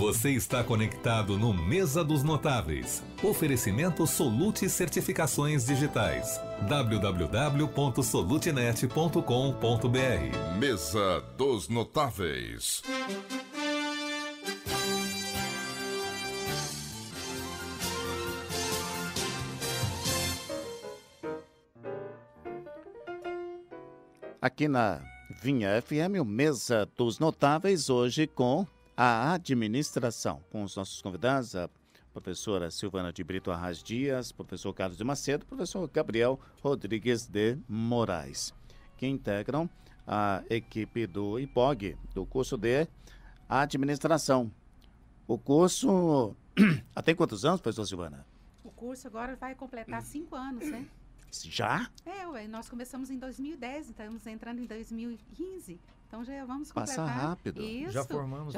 Você está conectado no Mesa dos Notáveis. Oferecimento Solute Certificações Digitais. www.solutenet.com.br. Mesa dos Notáveis. Aqui na Vinha FM, o Mesa dos Notáveis, hoje com a administração, com os nossos convidados, a professora Silvana de Brito Arras Dias, professor Carlos de Macedo, professor Gabriel Rodrigues de Moraes, que integram a equipe do IPOG, do curso de administração. O curso, tem quantos anos, professora Silvana? O curso agora vai completar 5 anos, né? Já? Nós começamos em 2010, estamos entrando em 2015, então já vamos completar. Passa rápido. Isso. Já formamos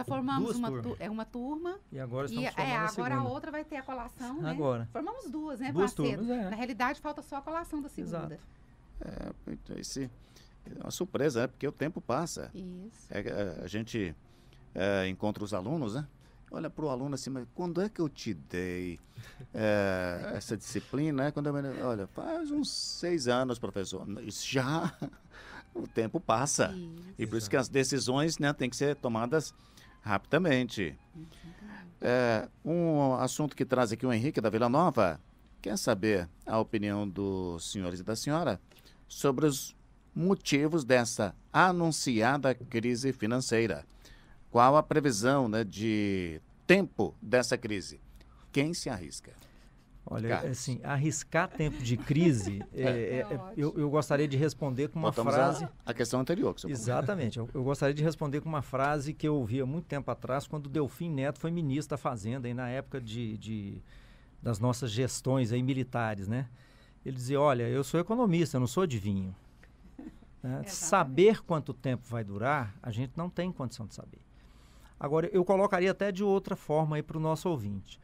uma turma. E agora estamos formando a segunda. Agora a outra vai ter a colação, né? Agora. Formamos duas, né, Duas Macedo? turmas, é. Na realidade, falta só a colação da segunda. Exato. É uma surpresa, né? Porque o tempo passa. Isso. A gente encontra os alunos, né? Olha para o aluno assim, mas quando é que eu te dei essa disciplina? Né? Olha, faz uns 6 anos, professor. Isso já, o tempo passa. Isso. E por isso que as decisões, né, têm que ser tomadas rapidamente. Um assunto que traz aqui o Henrique da Vila Nova, quer saber a opinião dos senhores e da senhora sobre os motivos dessa anunciada crise financeira. Qual a previsão, né, de tempo dessa crise? Quem se arrisca? Olha, assim, arriscar tempo de crise, eu gostaria de responder com uma frase... A questão anterior. Que Exatamente. Eu gostaria de responder com uma frase que eu ouvi há muito tempo atrás, quando o Delfim Neto foi ministro da Fazenda, aí na época das nossas gestões aí militares, né? Ele dizia, olha, eu sou economista, eu não sou adivinho. Saber quanto tempo vai durar, a gente não tem condição de saber. Agora, eu colocaria até de outra forma aí para o nosso ouvinte.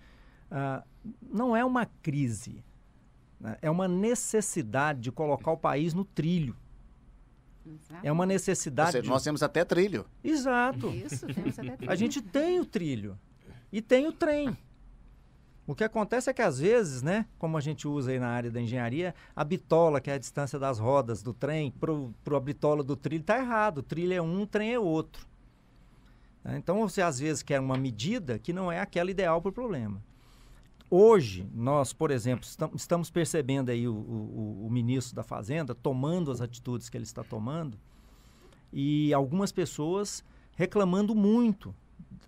Não é uma crise, né? É uma necessidade de colocar o país no trilho. Exato. É uma necessidade... Ou seja, nós temos até trilho. Exato. Isso, temos até trilho. A gente tem o trilho e tem o trem. O que acontece é que, às vezes, né, como a gente usa aí na área da engenharia, a bitola, que é a distância das rodas do trem, para a bitola do trilho, está errado. O trilho é um, o trem é outro. Então, você às vezes quer uma medida que não é aquela ideal para o problema. Hoje, nós, por exemplo, estamos percebendo aí o ministro da Fazenda tomando as atitudes que ele está tomando e algumas pessoas reclamando muito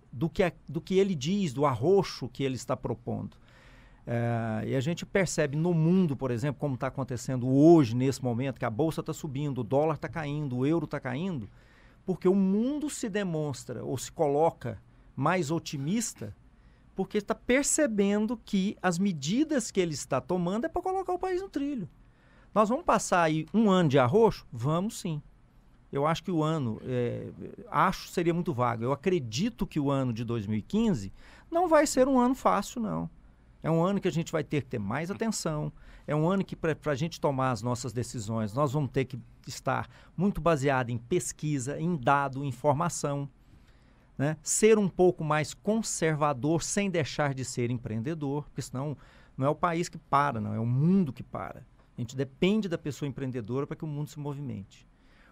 do que ele diz, do arroxo que ele está propondo. E a gente percebe no mundo, por exemplo, como está acontecendo hoje, nesse momento, que a bolsa está subindo, o dólar está caindo, o euro está caindo, porque o mundo se demonstra ou se coloca mais otimista porque está percebendo que as medidas que ele está tomando é para colocar o país no trilho. Nós vamos passar aí um ano de arroxo? Vamos sim. Eu acho que o ano, seria muito vago, eu acredito que o ano de 2015 não vai ser um ano fácil, não. É um ano que a gente vai ter que ter mais atenção, é um ano que para a gente tomar as nossas decisões, nós vamos ter que estar muito baseado em pesquisa, em dado, em informação, né? Ser um pouco mais conservador sem deixar de ser empreendedor, porque senão não é o país que para, não, é o mundo que para. A gente depende da pessoa empreendedora para que o mundo se movimente.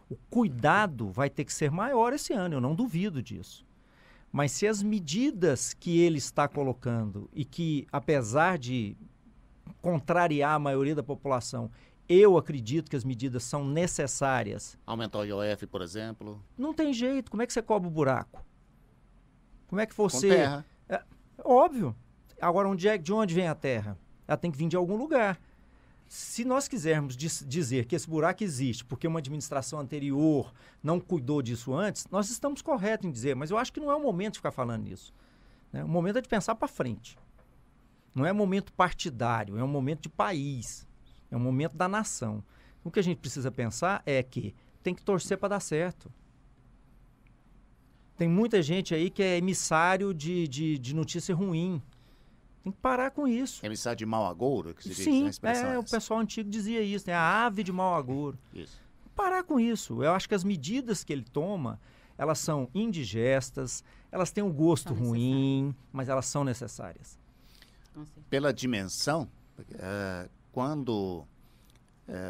O cuidado vai ter que ser maior esse ano, eu não duvido disso. Mas se as medidas que ele está colocando e que, apesar de contrariar a maioria da população, eu acredito que as medidas são necessárias. Aumentar o IOF, por exemplo. Não tem jeito. Como é que você cobre o buraco? Como é que você... Com terra. Óbvio. Agora, de onde vem a terra? Ela tem que vir de algum lugar. Se nós quisermos dizer que esse buraco existe porque uma administração anterior não cuidou disso antes, nós estamos corretos em dizer, mas eu acho que não é o momento de ficar falando nisso. Né? O momento é de pensar para frente. Não é um momento partidário, é um momento de país, é um momento da nação. O que a gente precisa pensar é que tem que torcer para dar certo. Tem muita gente aí que é emissário de notícia ruim. Tem que parar com isso. Emissário de mau agouro, que se diz, Sim, né, expressão o pessoal antigo dizia isso, né? A ave de mau agouro. Isso. Parar com isso. Eu acho que as medidas que ele toma, elas são indigestas, Elas têm um gosto São ruim, mas elas são necessárias. Com certeza. Pela dimensão, quando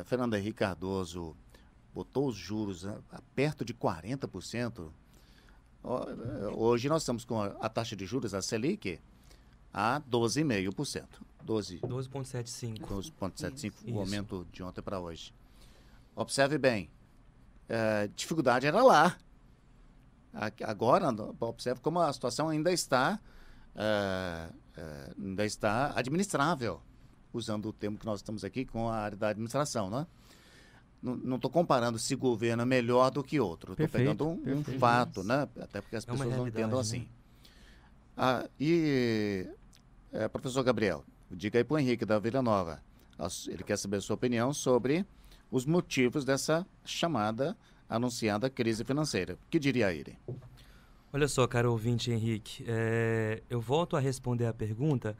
Fernando Henrique Cardoso botou os juros perto de 40%, hoje nós estamos com a taxa de juros, a Selic, a 12,5%. 12,75. 12,75, o Isso. aumento de ontem para hoje. Observe bem, dificuldade era lá. Agora, observe como a situação ainda está administrável, usando o termo que nós estamos aqui com a área da administração, né? Não estou comparando se governo é melhor do que outro. Estou pegando um fato, né? Até porque as pessoas não entendam assim. Professor Gabriel, diga aí para o Henrique da Vila Nova. Ele quer saber a sua opinião sobre os motivos dessa chamada, anunciada crise financeira. O que diria ele? Olha só, caro ouvinte Henrique, eu volto a responder a pergunta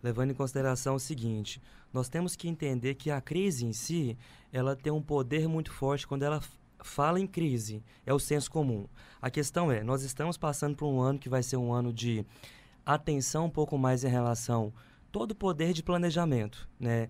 levando em consideração o seguinte: nós temos que entender que a crise em si, ela tem um poder muito forte quando ela fala em crise, é o senso comum. A questão é, nós estamos passando por um ano que vai ser um ano de atenção um pouco mais em relação todo o poder de planejamento, né?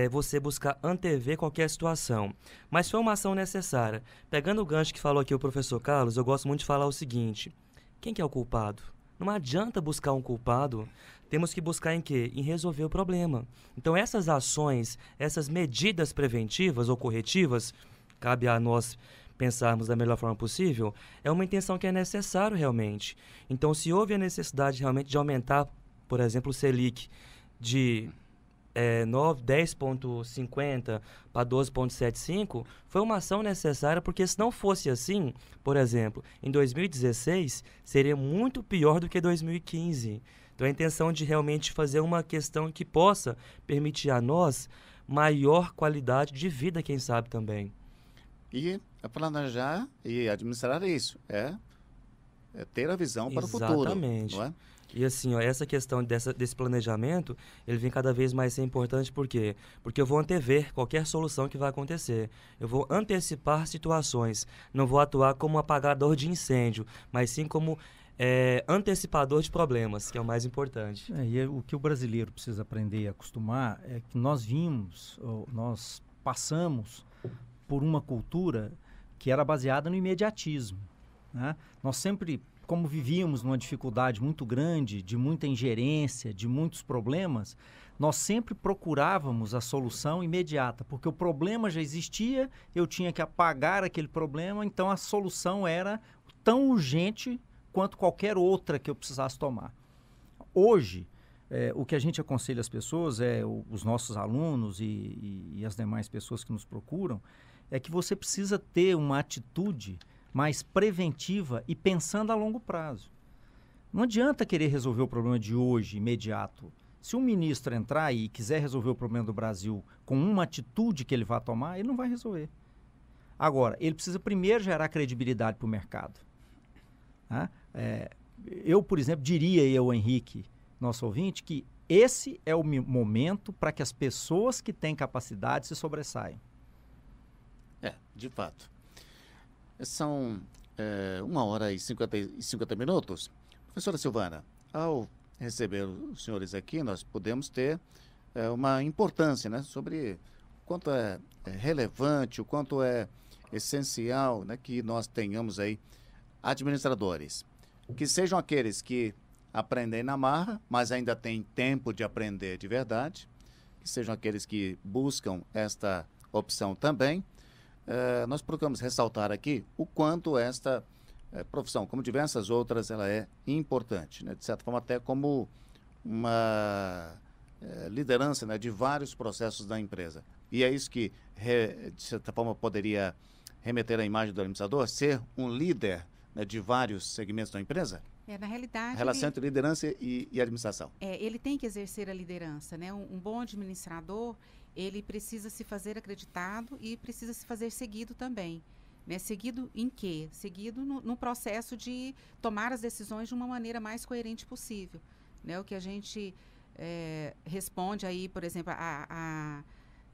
Você buscar antever qualquer situação. Mas foi uma ação necessária. Pegando o gancho que falou aqui o professor Carlos, eu gosto muito de falar o seguinte: quem que é o culpado? Não adianta buscar um culpado, temos que buscar em quê? Em resolver o problema. Então essas ações, essas medidas preventivas ou corretivas, cabe a nós pensarmos da melhor forma possível, é uma intenção que é necessário realmente. Então se houve a necessidade realmente de aumentar, por exemplo, o Selic de 10,50 para 12,75, foi uma ação necessária, porque se não fosse assim, por exemplo, em 2016, seria muito pior do que 2015. Então a intenção de realmente fazer uma questão que possa permitir a nós maior qualidade de vida, quem sabe também. E planejar e administrar isso, ter a visão para o futuro. Exatamente. Não é? E assim, essa questão desse planejamento, ele vem cada vez mais ser importante, por quê? Porque eu vou antever qualquer solução que vai acontecer. Eu vou antecipar situações. Não vou atuar como apagador de incêndio, mas sim como antecipador de problemas, que é o mais importante. O que o brasileiro precisa aprender e acostumar é que nós passamos por uma cultura que era baseada no imediatismo, né? Nós sempre, como vivíamos numa dificuldade muito grande, de muita ingerência, de muitos problemas, nós sempre procurávamos a solução imediata, porque o problema já existia, eu tinha que apagar aquele problema, então a solução era tão urgente quanto qualquer outra que eu precisasse tomar. Hoje, o que a gente aconselha as pessoas, os nossos alunos e as demais pessoas que nos procuram, é que você precisa ter uma atitude mais preventiva e pensando a longo prazo. Não adianta querer resolver o problema de hoje, imediato. Se um ministro entrar e quiser resolver o problema do Brasil com uma atitude que ele vai tomar, ele não vai resolver. Agora, ele precisa primeiro gerar credibilidade para o mercado. Tá? Eu, por exemplo, diria ao Henrique, nosso ouvinte, que esse é o momento para que as pessoas que têm capacidade se sobressaiam. De fato. São 1h50 minutos. Professora Silvana, ao receber os senhores aqui, nós podemos ter uma importância, né, sobre o quanto é relevante, o quanto é essencial, né, que nós tenhamos aí administradores, que sejam aqueles que aprendem na marra, mas ainda têm tempo de aprender de verdade, que sejam aqueles que buscam esta opção também. Nós procuramos ressaltar aqui o quanto esta profissão, como diversas outras, ela é importante, né? De certa forma até como uma liderança, né, de vários processos da empresa. E é isso que, de certa forma, poderia remeter à imagem do administrador, ser um líder, né, de vários segmentos da empresa? Na realidade... Relação entre liderança e administração. Ele tem que exercer a liderança, né? Um bom administrador, ele precisa se fazer acreditado e precisa se fazer seguido também. Né? Seguido em quê? Seguido no processo de tomar as decisões de uma maneira mais coerente possível. Né? O que a gente responde aí, por exemplo,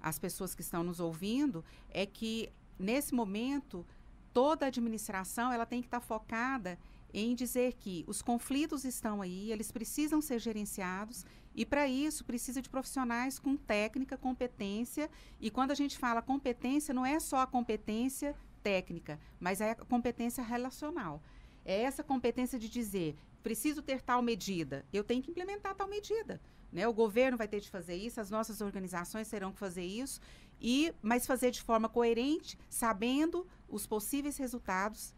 as pessoas que estão nos ouvindo, é que, nesse momento, toda a administração ela tem que estar focada em dizer que os conflitos estão aí, eles precisam ser gerenciados e, para isso, precisa de profissionais com técnica, competência. E quando a gente fala competência, não é só a competência técnica, mas é a competência relacional. É essa competência de dizer, preciso ter tal medida, eu tenho que implementar tal medida. Né? O governo vai ter de fazer isso, as nossas organizações terão que fazer isso, mas fazer de forma coerente, sabendo os possíveis resultados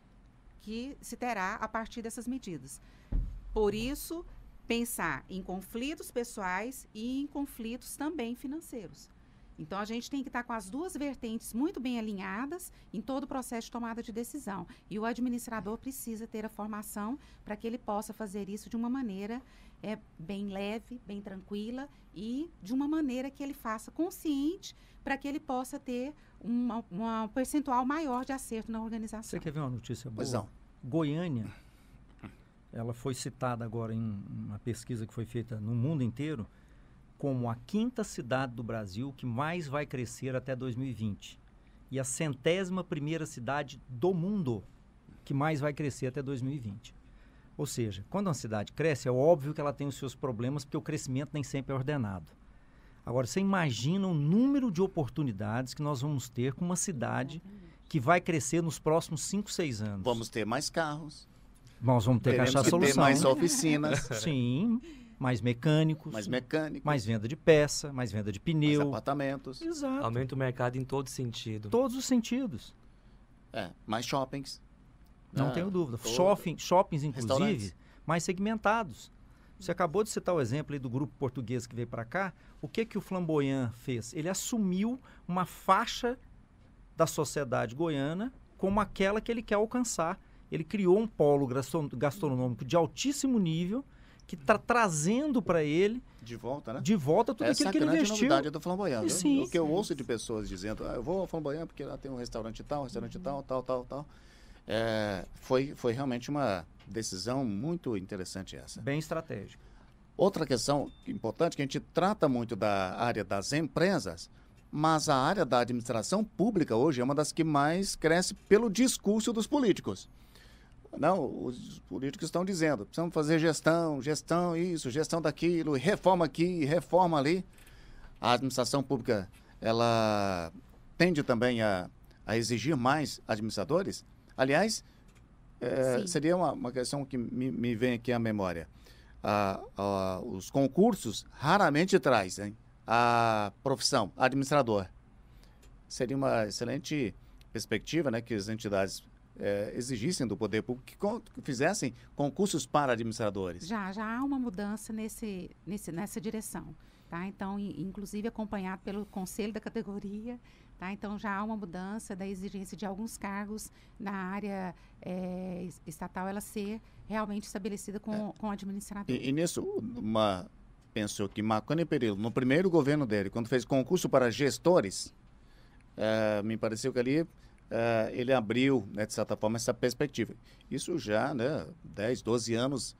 que se terá a partir dessas medidas. Por isso, pensar em conflitos pessoais e em conflitos também financeiros. Então, a gente tem que estar com as duas vertentes muito bem alinhadas em todo o processo de tomada de decisão. E o administrador precisa ter a formação para que ele possa fazer isso de uma maneira bem leve, bem tranquila e de uma maneira que ele faça consciente para que ele possa ter um percentual maior de acerto na organização. Você quer ver uma notícia boa? Pois não. Goiânia, ela foi citada agora em uma pesquisa que foi feita no mundo inteiro como a 5ª cidade do Brasil que mais vai crescer até 2020 e a 101ª cidade do mundo que mais vai crescer até 2020. Ou seja, quando uma cidade cresce, é óbvio que ela tem os seus problemas, porque o crescimento nem sempre é ordenado. Agora, você imagina o número de oportunidades que nós vamos ter com uma cidade que vai crescer nos próximos 5, 6 anos. Vamos ter mais carros. Nós vamos ter que achar solução. Ter mais oficinas. Sim, mais mecânicos. Mais venda de peça, mais venda de pneu. Mais apartamentos. Exato. Aumenta o mercado em todo sentido. Todos os sentidos. Mais shoppings. Não tenho dúvida. Shoppings, inclusive, mais segmentados. Você acabou de citar o exemplo aí do grupo português que veio para cá. O que o Flamboyant fez? Ele assumiu uma faixa da sociedade goiana como aquela que ele quer alcançar. Ele criou um polo gastronômico de altíssimo nível que está trazendo para ele de volta, né? De volta tudo aquilo que ele investiu. Essa é a grande novidade do Flamboyant. Sim, o que eu ouço de pessoas dizendo, eu vou ao Flamboyant porque lá tem um restaurante tal, tal. Foi realmente uma decisão muito interessante essa. Bem estratégica. Outra questão importante, que a gente trata muito da área das empresas, mas a área da administração pública hoje é uma das que mais cresce pelo discurso dos políticos. Não, os políticos estão dizendo, precisamos fazer gestão isso, gestão daquilo, reforma aqui, reforma ali. A administração pública, ela tende também a exigir mais administradores. Aliás, seria uma questão que me vem aqui à memória. Os concursos raramente trazem a profissão administrador. Seria uma excelente perspectiva, né, que as entidades exigissem do poder público que fizessem concursos para administradores. Já há uma mudança nessa direção. Tá? Então, inclusive acompanhado pelo conselho da categoria. Tá? Então, já há uma mudança da exigência de alguns cargos na área estatal, ela ser realmente estabelecida com o administrador. E nisso, pensou que Marconi Perillo, no primeiro governo dele, quando fez concurso para gestores, me pareceu que ali ele abriu, né, de certa forma, essa perspectiva. Isso já, né, 10, 12 anos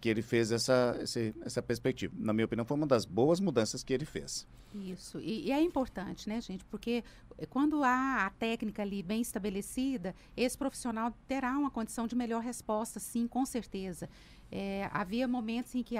que ele fez essa perspectiva. Na minha opinião, foi uma das boas mudanças que ele fez. Isso. E é importante, né, gente? Porque quando há a técnica ali bem estabelecida, esse profissional terá uma condição de melhor resposta, sim, com certeza. Havia momentos em que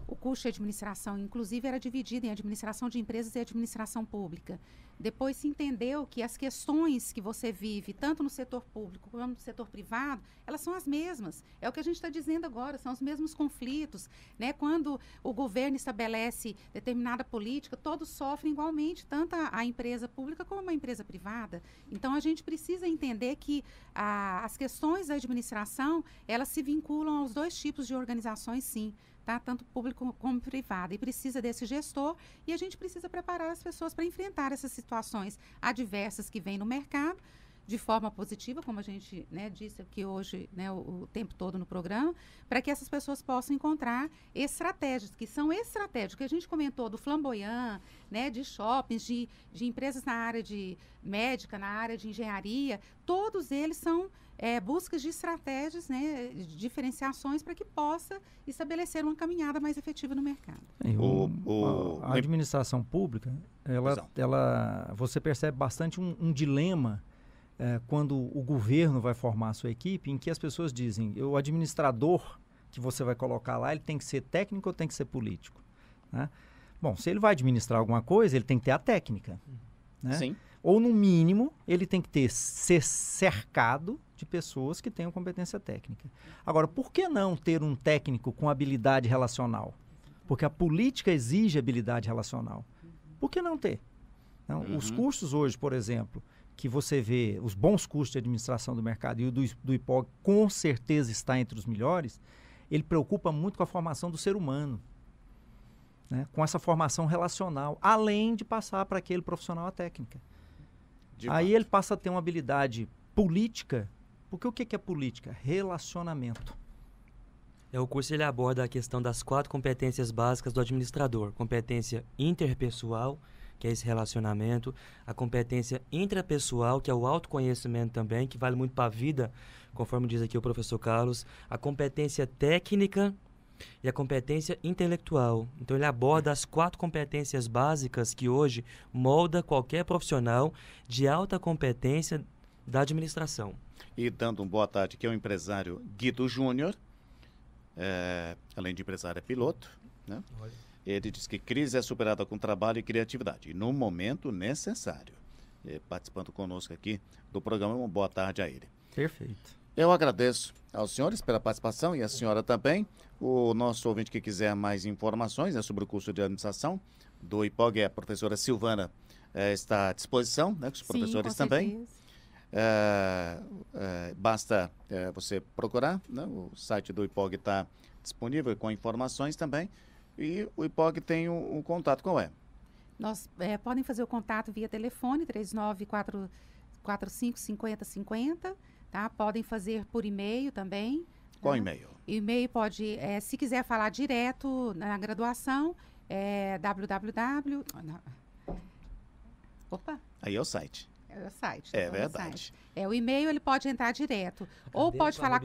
o custo de administração, inclusive, era dividido em administração de empresas e administração pública. Depois se entendeu que as questões que você vive, tanto no setor público quanto no setor privado, elas são as mesmas. É o que a gente está dizendo agora, são os mesmos conflitos. Né? Quando o governo estabelece determinada política, todos sofrem igualmente, tanto a empresa pública como a empresa privada. Então, a gente precisa entender que as questões da administração, elas se vinculam aos dois tipos de organizações, sim. Tá? Tanto público como privado, e precisa desse gestor, e a gente precisa preparar as pessoas para enfrentar essas situações adversas que vêm no mercado, de forma positiva, como a gente, né, disse aqui hoje, né, o tempo todo no programa, para que essas pessoas possam encontrar estratégias, que são estratégicas, que a gente comentou do Flamboyant, né, de shoppings, de empresas na área de médica, na área de engenharia, todos eles são buscas de estratégias, né, de diferenciações para que possa estabelecer uma caminhada mais efetiva no mercado. A administração pública, você percebe bastante um dilema quando o governo vai formar a sua equipe, em que as pessoas dizem, o administrador que você vai colocar lá, ele tem que ser técnico ou tem que ser político? Né? Bom, se ele vai administrar alguma coisa, ele tem que ter a técnica. Né? Sim. Ou, no mínimo, ele tem que ser cercado de pessoas que tenham competência técnica. Agora, por que não ter um técnico com habilidade relacional? Porque a política exige habilidade relacional. Por que não ter? Não, os cursos hoje, por exemplo, que você vê, os bons cursos de administração do mercado, e o do IPOG com certeza está entre os melhores, ele preocupa muito com a formação do ser humano, né? Com essa formação relacional, além de passar para aquele profissional a técnica. Aí ele passa a ter uma habilidade política, porque o que é política? Relacionamento. O curso ele aborda a questão das 4 competências básicas do administrador. Competência interpessoal, que é esse relacionamento. A competência intrapessoal, que é o autoconhecimento também, que vale muito para a vida, conforme diz aqui o professor Carlos. A competência técnica e a competência intelectual. Então ele aborda as 4 competências básicas que hoje molda qualquer profissional de alta competência da administração. E dando uma boa tarde aqui ao empresário Guido Júnior, além de empresário é piloto, né? Ele diz que crise é superada com trabalho e criatividade, e no momento necessário. Participando conosco aqui do programa, uma boa tarde a ele. Perfeito. Eu agradeço aos senhores pela participação e a senhora também. O nosso ouvinte que quiser mais informações sobre o curso de administração do IPOG, a professora Silvana está à disposição, né, com os professores também. Basta você procurar, né, o site do IPOG está disponível com informações também. E o IPOG tem um contato, qual é? Nós podem fazer o contato via telefone, 3945-5050, tá? Podem fazer por e-mail também. Qual e-mail? E-mail pode, se quiser falar direto na graduação, www... Opa! Aí é o site. É o site. É verdade. O e-mail ele pode entrar direto. Ou pode falar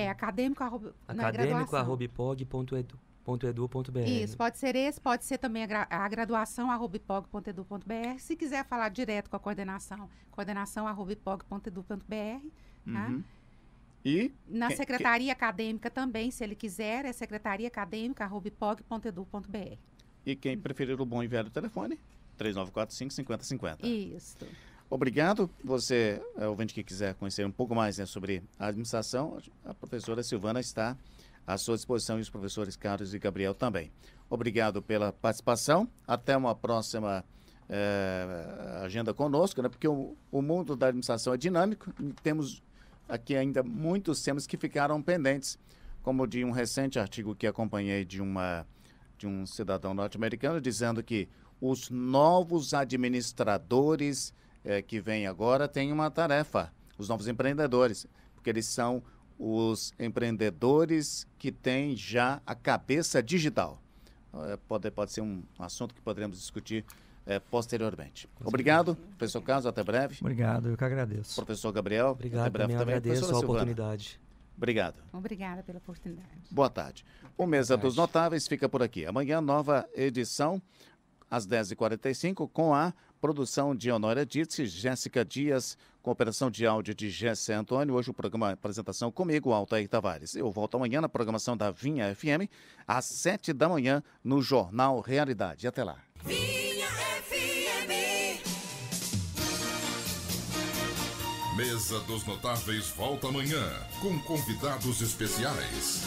acadêmico@ipog.edu.br. Isso, pode ser esse, pode ser também a graduação@ipog.edu.br. Se quiser falar direto com a coordenação@ipog.edu.br, tá? E na secretaria acadêmica também, se ele quiser, é secretariaacadêmica@ipog.edu.br. E quem preferir o bom e velho telefone, 3945-5050. Isso. Obrigado. Você, ouvinte que quiser conhecer um pouco mais, né, sobre a administração, a professora Silvana está à sua disposição e os professores Carlos e Gabriel também. Obrigado pela participação. Até uma próxima agenda conosco, né, porque o mundo da administração é dinâmico. Temos aqui ainda muitos temas que ficaram pendentes, como de um recente artigo que acompanhei de um cidadão norte-americano, dizendo que os novos administradores que vêm agora têm uma tarefa, os novos empreendedores, porque eles são os empreendedores que têm já a cabeça digital. Pode ser um assunto que poderemos discutir posteriormente. Obrigado, professor Carlos, até breve. Obrigado, eu que agradeço. Professor Gabriel, obrigado, até breve também. Agradeço a oportunidade. Obrigado. Obrigada pela oportunidade. Boa tarde. O Mesa dos Notáveis fica por aqui. Amanhã, nova edição, às 10h45, com a produção de Honória Dietz, Jéssica Dias, com operação de áudio de Jessé Antônio. Hoje o programa apresentação comigo, Altair Tavares. Eu volto amanhã na programação da Vinha FM, às 7 da manhã, no Jornal Realidade. Até lá. Vinha FM. Mesa dos Notáveis volta amanhã, com convidados especiais.